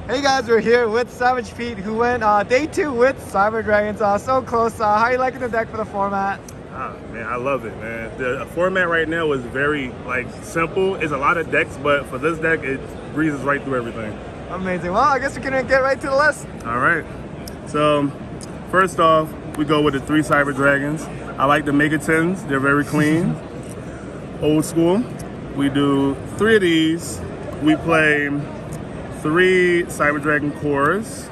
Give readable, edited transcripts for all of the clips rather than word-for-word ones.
Hey guys, we're here with Savage Pete, who went day 2 with Cyber Dragons. So close. How are you liking the deck for the format? Man, I love it, man. The format right now is very simple. It's a lot of decks, but for this deck, it breezes right through everything. Amazing. Well, I guess we can get right to the list. All right. So first off, we go with the 3 Cyber Dragons. I like the Mega 10s. They're very clean, old school. We do 3 of these. We play 3 Cyber Dragon cores.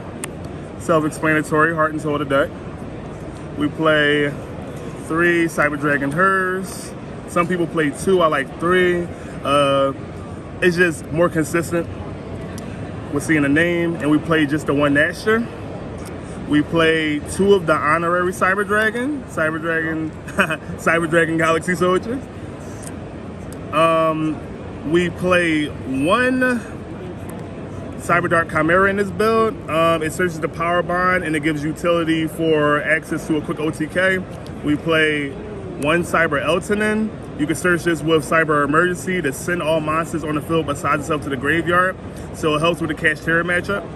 Self-explanatory, heart and soul of the deck. We play 3 Cyber Dragon Hers. Some people play 2, I like 3. It's just more consistent with seeing the name. And we play just the 1 Nasher. We play 2 of the honorary Cyber Dragon, Cyber Dragon Galaxy Soldiers. We play 1 Cyber Dark Chimera in this build. It searches the power bond and it gives utility for access to a quick OTK. We play 1 Cyber Eltonin. You can search this with Cyber Emergency to send all monsters on the field besides itself to the graveyard. So it helps with the Cash-Terror matchup.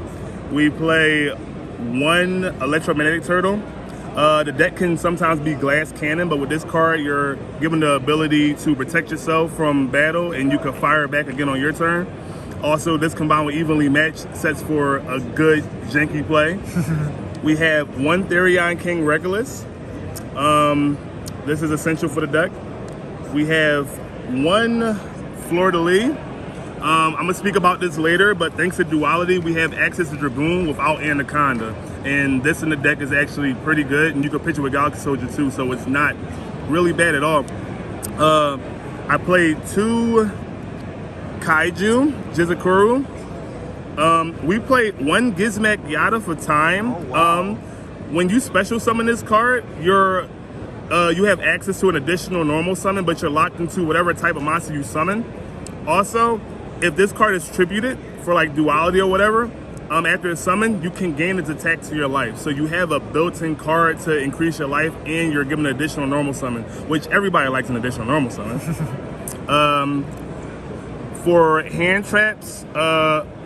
We play 1 Electromagnetic Turtle. The deck can sometimes be Glass Cannon, but with this card, you're given the ability to protect yourself from battle and you can fire it back again on your turn. Also, this combined with evenly matched sets for a good janky play. We have 1 Therion King Regulus. This is essential for the deck. We have 1 Fleur-de-Lis. I'm going to speak about this later, but thanks to Duality, we have access to Dragoon without Anaconda. And this in the deck is actually pretty good, and you can pitch it with Galaxy Soldier too, so it's not really bad at all. I played 2 Kaiju, Jizakuru. We played 1 Gizmak Yada for time. Oh, wow. When you special summon this card, you have access to an additional normal summon, but you're locked into whatever type of monster you summon. Also, if this card is tributed for Duality or whatever, after it's summoned, you can gain its attack to your life. So you have a built-in card to increase your life, and you're given an additional normal summon, which everybody likes an additional normal summon. For hand traps,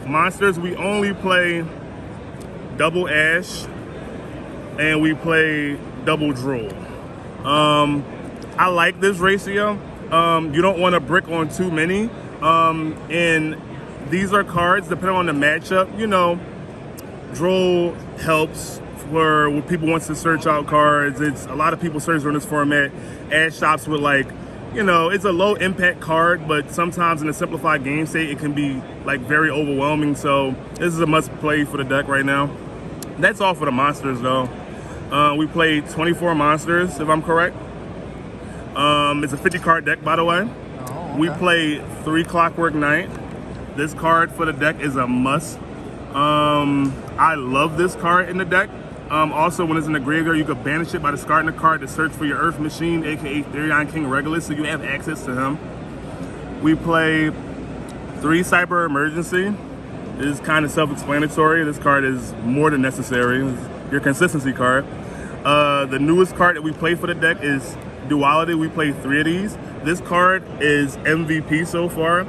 monsters, we only play double Ash and we play double Drool. I like this ratio. You don't want to brick on too many. And these are cards, depending on the matchup, Droll helps for when people wants to search out cards. It's a lot of people search on this format. Ash shops with it's a low impact card, but sometimes in a simplified game state, it can be very overwhelming. So this is a must play for the deck right now. That's all for the monsters though. We played 24 monsters, if I'm correct. It's a 50 card deck, by the way. Oh, okay. We played 3 Clockwork Knight. This card for the deck is a must. I love this card in the deck. Also, when it's in the graveyard, you can banish it by discarding a card to search for your Earth Machine, aka Therion King Regulus, so you have access to him. We play 3 Cyber Emergency. It is kind of self-explanatory. This card is more than necessary. It's your consistency card. The newest card that we play for the deck is Duality. We play 3 of these. This card is MVP so far.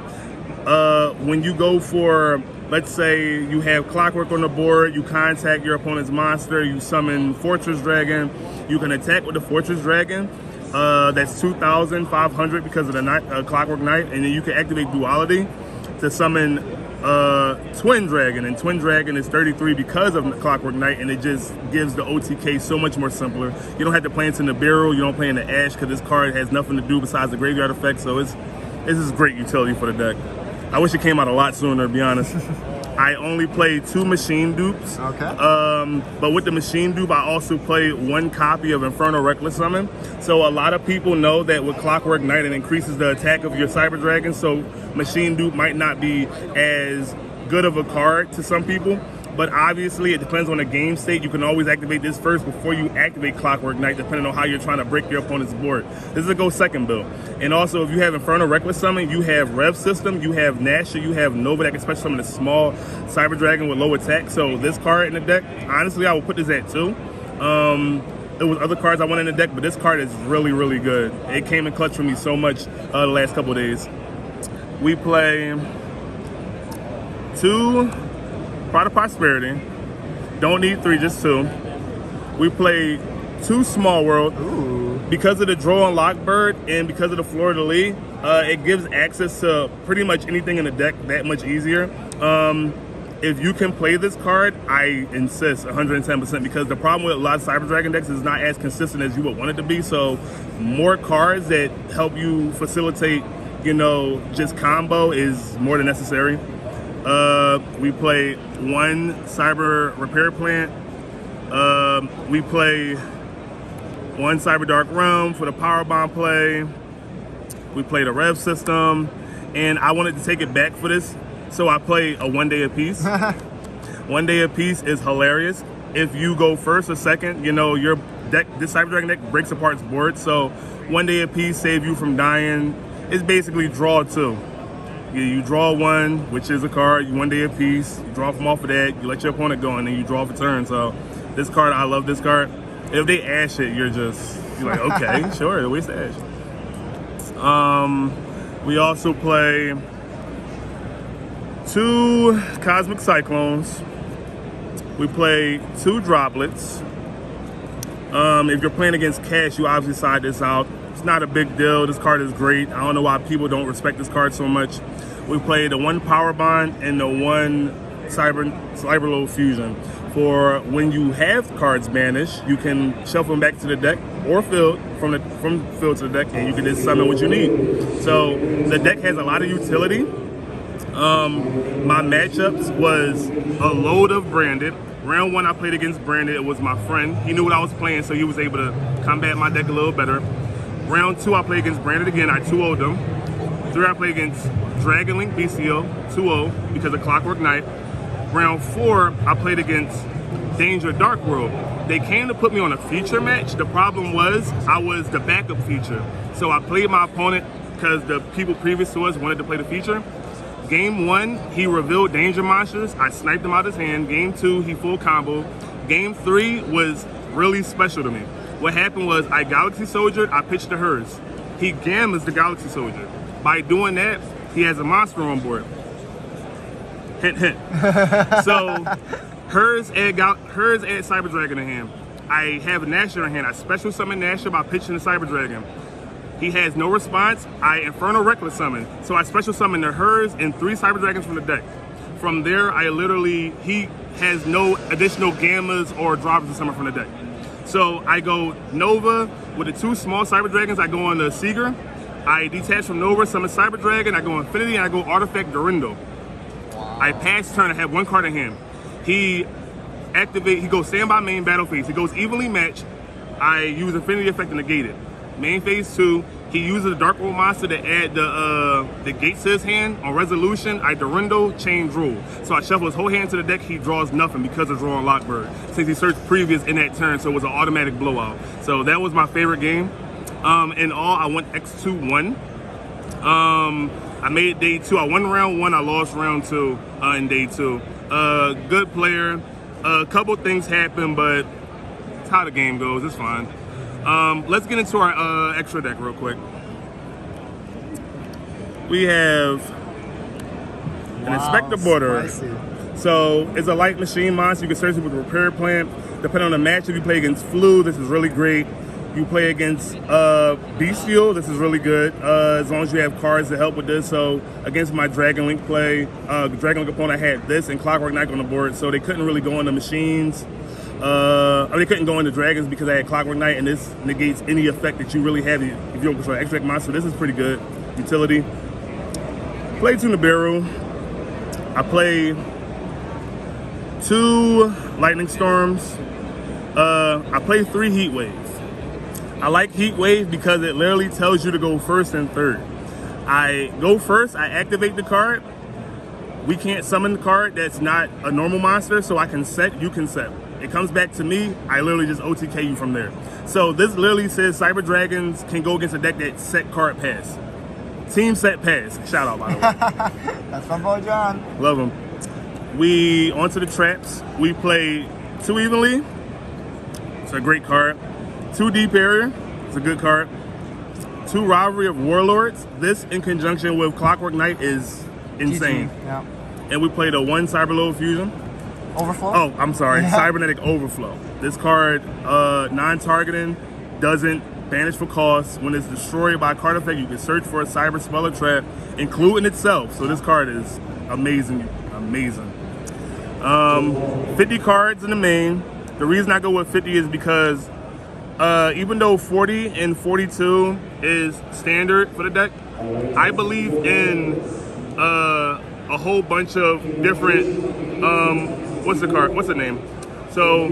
When you go for, let's say you have Clockwork on the board, you contact your opponent's monster, you summon Fortress Dragon, you can attack with the Fortress Dragon. That's 2,500 because of the Clockwork Knight, and then you can activate Duality to summon Twin Dragon, and Twin Dragon is 33 because of Clockwork Knight, and it just gives the OTK so much more simpler. You don't have to play into the barrel, you don't play in the Ash because this card has nothing to do besides the graveyard effect, so this is great utility for the deck. I wish it came out a lot sooner, to be honest. I only played 2 machine dupes. Okay. But with the machine dupe, I also played 1 copy of Infernal Reckless Summon. So a lot of people know that with Clockwork Knight, it increases the attack of your Cyber Dragon. So machine dupe might not be as good of a card to some people. But obviously, it depends on the game state. You can always activate this first before you activate Clockwork Knight, depending on how you're trying to break your opponent's board. This is a go second build. And also, if you have Infernal Reckless Summon, you have Rev System, you have Nasher, you have Nova that can special summon a small Cyber Dragon with low attack. So this card in the deck, honestly, I would put this at 2. There was other cards I wanted in the deck, but this card is really, really good. It came in clutch for me so much the last couple of days. We play 2 Pride of Prosperity. Don't need 3, just 2. We play 2 Small World. Ooh. Because of the draw on Lockbird and because of the Fleur de Lis, it gives access to pretty much anything in the deck that much easier. If you can play this card, I insist 110%, because the problem with a lot of Cyber Dragon decks is not as consistent as you would want it to be. So more cards that help you facilitate, you know, just combo is more than necessary. We play 1 Cyber Repair Plant. We play 1 Cyber Dark Realm for the Power Bomb play. We played a Rev System, and I wanted to take it back for this. So I play a 1 day apiece. 1 day apiece is hilarious. If you go first or second, you know, your deck, this Cyber Dragon deck breaks apart its board. So 1 day apiece save you from dying. It's basically draw 2. You draw 1, which is a card, 1 day apiece. You draw from off of that, you let your opponent go, and then you draw for turn. So this card, I love this card. If they ash it, you're like, okay, sure, waste the ash. We also play 2 Cosmic Cyclones. We play 2 Droplets. If you're playing against Cash, you obviously side this out. It's not a big deal. This card is great. I don't know why people don't respect this card so much. We play the 1 Power Bond and the 1 Cyber Load Fusion. For when you have cards banished, you can shuffle them back to the deck or field from field to the deck, and you can just summon what you need. So the deck has a lot of utility. My matchups was a load of Branded. Round 1 I played against Branded. It was my friend. He knew what I was playing, so he was able to combat my deck a little better. Round 2 I played against Branded again. I 2-0'd him. 3 I played against Dragon Link BCO 2-0 because of Clockwork Knight. Round 4 I played against Danger Dark World. They came to put me on a feature match. The problem was I was the backup feature. So I played my opponent because the people previous to us wanted to play the feature. Game 1, he revealed Danger Monsters. I sniped him out his hand. Game 2, he full combo. Game 3 was really special to me. What happened was I Galaxy Soldiered, I pitched to hers. He gammas the Galaxy Soldier. By doing that, he has a monster on board. Hint, hint. So hers add Cyber Dragon in hand. I have a Nasher in hand. I special summon Nasher by pitching the Cyber Dragon. He has no response. I Infernal Reckless summon. So I special summon the hers and 3 Cyber Dragons from the deck. From there, he has no additional gammas or droppers to summon from the deck. So I go Nova with the 2 small Cyber Dragons. I go on the Seeger. I detach from Nova, summon Cyber Dragon. I go Infinity, and I go Artifact Dorindo. Wow. I pass turn. I have 1 card in hand. He goes standby main battle phase. He goes evenly matched. I use Infinity effect to negate it. Main phase 2, he uses the Dark World monster to add the gates to his hand. On resolution, I Dorindo chain Drool. So I shuffle his whole hand to the deck. He draws nothing because of drawing Lockbird. Since he searched previous in that turn, so it was an automatic blowout. So that was my favorite game. In all, I went X2-1. I made day 2. I won round 1. I lost round 2 in day 2. Good player. A couple things happened, but it's how the game goes. It's fine. Let's get into our extra deck real quick. We have an Inspector Border. So it's a light machine monster. You can search it with a Repair Plant. Depending on the matchup, you play against Flu. This is really great. You play against Bestial. This is really good. As long as you have cards to help with this. So against my Dragon Link play, Dragon Link opponent had this and Clockwork Knight on the board. So they couldn't really go into machines. They couldn't go into dragons because I had Clockwork Knight, and this negates any effect that you really have if you don't control extract monster. This is pretty good utility. Play 2 Nibiru. I play 2 Lightning Storms. I play 3 Heat Wave. I like Heat Wave because it literally tells you to go first and third. I go first, I activate the card. We can't summon the card that's not a normal monster, so I can set, you can set. It comes back to me, I literally just OTK you from there. So this literally says Cyber Dragons can go against a deck that set card pass. Team set pass. Shout out, by the way. That's my boy John. Love him. We onto the traps. We play 2 Evenly. It's a great card. 2 Deep Area. It's a good card. 2 Rivalry of Warlords. This in conjunction with Clockwork Knight is insane. Yeah. And we played a 1 Cyber Load Fusion. Overflow? Oh, I'm sorry. Yeah. Cybernetic Overflow. This card, non-targeting, doesn't banish for cost. When it's destroyed by a card effect, you can search for a cyber spell or trap, including itself. So this card is amazing, amazing. 50 cards in the main. The reason I go with 50 is because even though 40 and 42 is standard for the deck, I believe in a whole bunch of different, what's the name? So,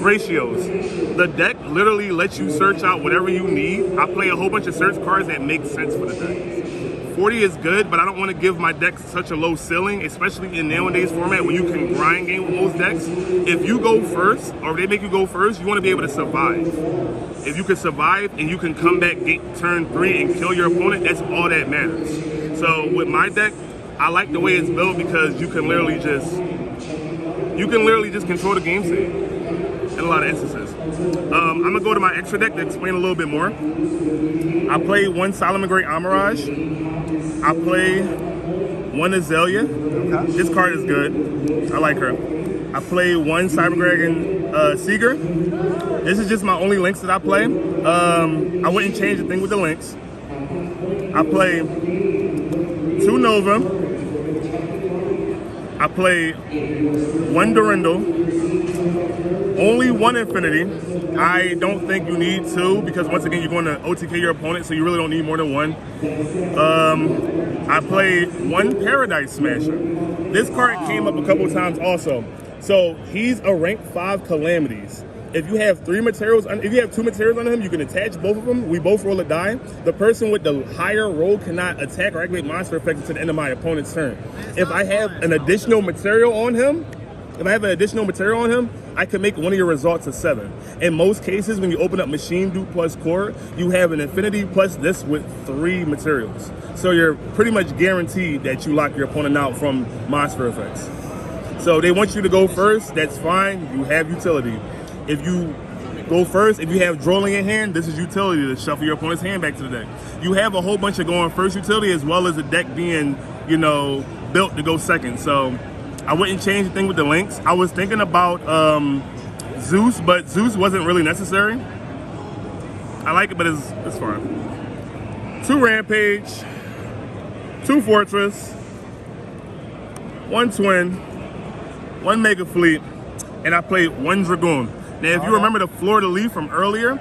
ratios. The deck literally lets you search out whatever you need. I play a whole bunch of search cards that make sense for the deck. 40 is good, but I don't want to give my deck such a low ceiling, especially in nowadays format where you can grind game with most decks. If you go first, or they make you go first, you want to be able to survive. If you can survive and you can come back turn 3 and kill your opponent, that's all that matters. So with my deck, I like the way it's built because you can literally just control the game state in a lot of instances. I'm gonna go to my extra deck to explain a little bit more. I play one Solomon Great Amirage. I play one Azalea. Okay. This card is good. I like her. I play one Cyber Dragon Seeger. This is just my only links that I play. I wouldn't change a thing with the links. I play two Nova. I play one Durandal, only one Infinity. I don't think you need two because once again, you're going to OTK your opponent, so you really don't need more than one. I play one Paradise Smasher. This card came up a couple times also. So he's a rank 5 Calamities. If you have two materials on him, you can attach both of them. We both roll a die. The person with the higher roll cannot attack or activate monster effects until the end of my opponent's turn. If I have an additional material on him, I can make one of your results a 7. In most cases, when you open up Machine Dupe plus Core, you have an Infinity plus this with 3 materials. So you're pretty much guaranteed that you lock your opponent out from monster effects. So they want you to go first, that's fine, you have utility. If you go first, if you have Drolling in hand, this is utility to shuffle your opponent's hand back to the deck. You have a whole bunch of going first utility as well as the deck being, built to go second. So I wouldn't change a thing with the links. I was thinking about Zeus, but Zeus wasn't really necessary. I like it, but it's fine. 2 Rampage, 2 Fortress, 1 Twin, 1 Mega Fleet, and I played 1 Dragoon. Now, if you remember the Fleur-de-Lis from earlier,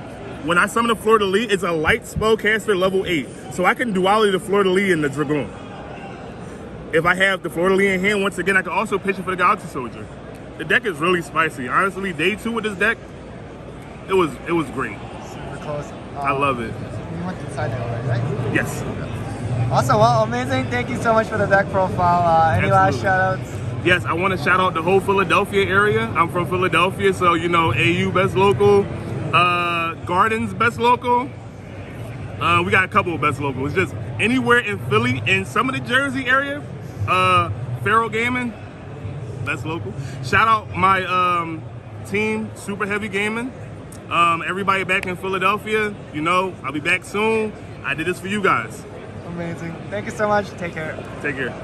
when I summon the Fleur-de-Lis, it's a light spellcaster level 8. So I can duality the Fleur-de-Lis and the Dragoon. If I have the Fleur-de-Lis in hand, once again, I can also pitch it for the Galaxy Soldier. The deck is really spicy. Honestly, day 2 with this deck, it was great. Super close. I love it. You went inside there already, right? Yes. Awesome. Well, amazing. Thank you so much for the deck profile. Any last shout outs? Yes, I want to shout out the whole Philadelphia area. I'm from Philadelphia, so AU best local, Gardens best local. We got a couple of best locals. Just anywhere in Philly and some of the Jersey area. Feral Gaming, best local. Shout out my team, Super Heavy Gaming. Everybody back in Philadelphia, I'll be back soon. I did this for you guys. Amazing. Thank you so much. Take care. Take care.